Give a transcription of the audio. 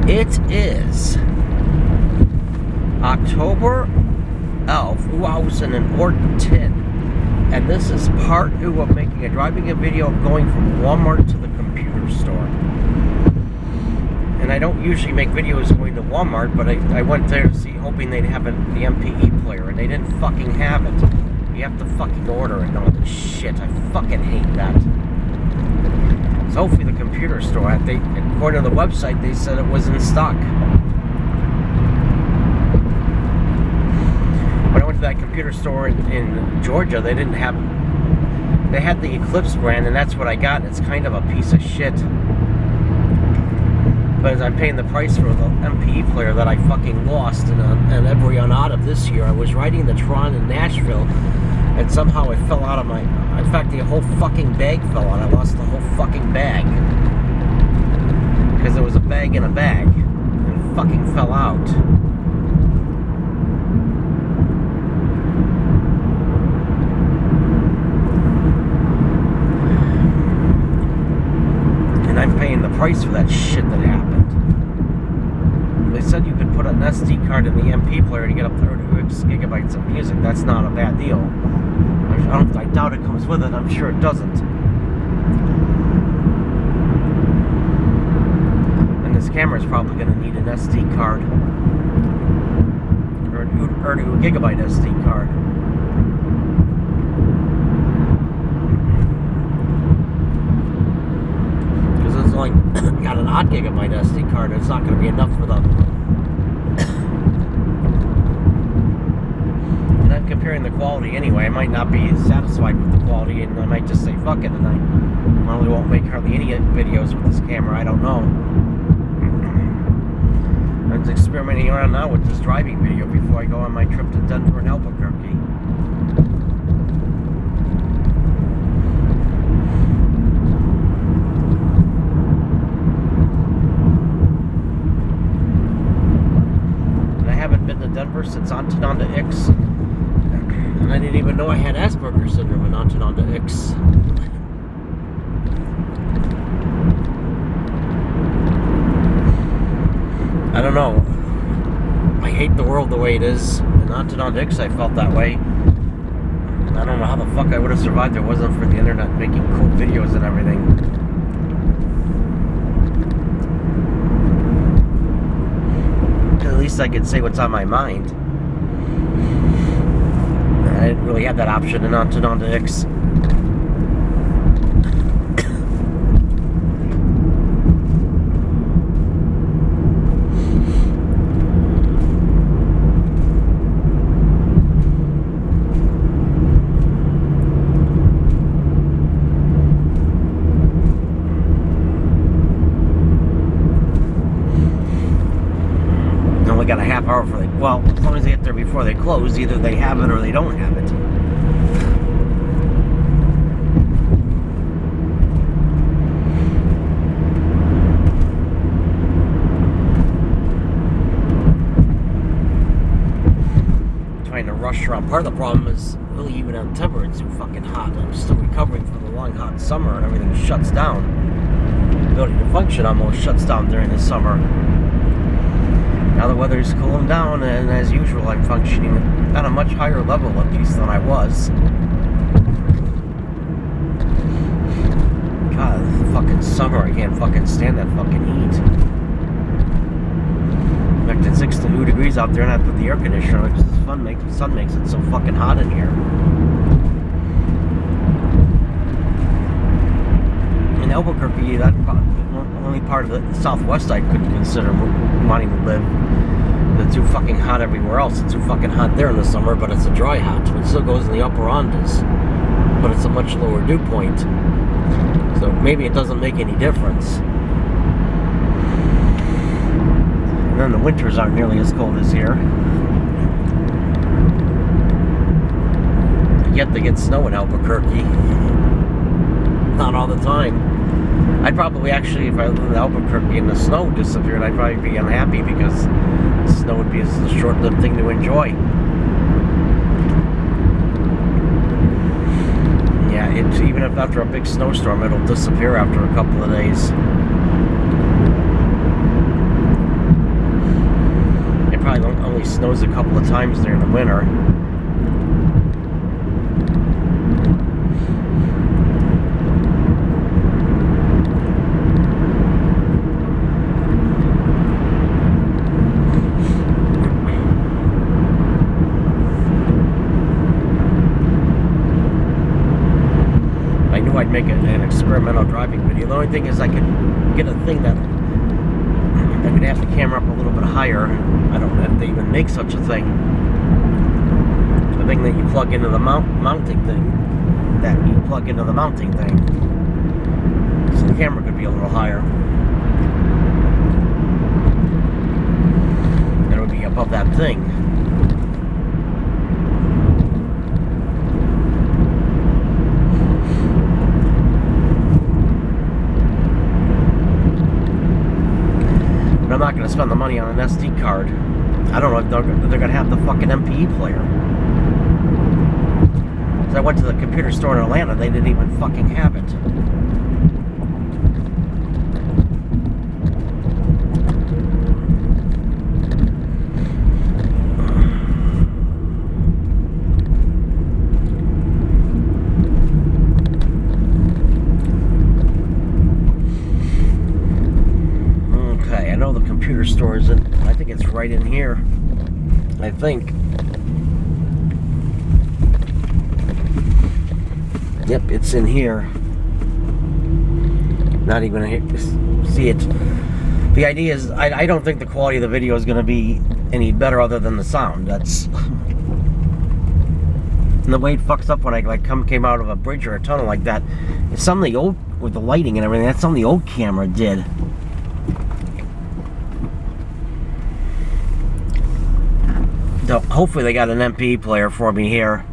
It is October 2010, and this is part 2 of making a driving a video of going from Walmart to the computer store. And I don't usually make videos going to Walmart, but I went there to see, hoping they'd have the MPE player, and they didn't fucking have it. You have to fucking order it and all this shit. I fucking hate that. So hopefully the computer store, according to the website, they said it was in stock. When I went to that computer store in Georgia, they didn't have it. They had the Eclipse brand, and that's what I got. It's kind of a piece of shit. But as I'm paying the price for the MPE player that I fucking lost in every unaught of this year, I was riding the Tron in Nashville, and somehow it fell out of my... In fact, the whole fucking bag fell out. I lost the whole fucking bag. Because there was a bag in a bag. And it fucking fell out. And I'm paying the price for that shit that happened. They said you could put an SD card in the MP player to get up 36 gigabytes of music. That's not a bad deal. I doubt it comes with it. I'm sure it doesn't. And this camera is probably going to need an SD card. Or a 2 gigabyte SD card. Because it's only got an odd gigabyte SD card. It's not going to be enough for the... Comparing the quality anyway. I might not be satisfied with the quality, and I might just say fuck it, and I probably won't make hardly any videos with this camera. I don't know. I'm just experimenting around now with this driving video before I go on my trip to Denver and Albuquerque. And I haven't been to Denver since Ontonda X. And I didn't even know I had Asperger's syndrome in Ontonda X. I don't know. I hate the world the way it is. In Ontonda X, I felt that way. I don't know how the fuck I would have survived if it wasn't for the internet making cool videos and everything. At least I could say what's on my mind. I didn't really have that option in Ontonda X. I only got a half hour for well, as long as they get there before they close, either they have it or they don't have it. Trying to rush around. Part of the problem is really even on September, it's too fucking hot. I'm still recovering from the long hot summer, and everything shuts down. The ability to function almost shuts down during the summer. Now the weather's cooling down, and as usual, I'm functioning at a much higher level, at least, than I was. God, fucking summer, I can't fucking stand that fucking heat. In fact, it's 62 degrees out there, and I put the air conditioner on because the sun makes it so fucking hot in here. In Albuquerque, that's the only part of the Southwest I could consider wanting to live. It's too fucking hot everywhere else. It's too fucking hot there in the summer, but it's a dry hot. It still goes in the upper Andes, but it's a much lower dew point. So maybe it doesn't make any difference. And then the winters aren't nearly as cold as here. Yet they get snow in Albuquerque. Not all the time. I'd probably actually, if I lived in Albuquerque and the snow disappeared, I'd probably be unhappy because the snow would be a short-lived thing to enjoy. Yeah, even if after a big snowstorm, it'll disappear after a couple of days. snows a couple of times during the winter. I knew I'd make an experimental driving video. The only thing is I could get a thing that I could have the camera up a little bit higher. I don't know if they even make such a thing. The thing that you plug into the mounting thing. That you plug into the mounting thing. So the camera could be a little higher. And it would be above that thing. But I'm not going to spend the money on an SD card. I don't know if they're going to have the fucking MPE player. So I went to the computer store in Atlanta, they didn't even fucking have it. Okay, I know the computer store is in, I think it's right in here. I think. Yep, it's in here. Not even see it. The idea is, I don't think the quality of the video is going to be any better other than the sound. That's and the way it fucks up when I came out of a bridge or a tunnel like that. It's something the old with the lighting and everything. That's something the old camera did. So hopefully they got an MPE player for me here.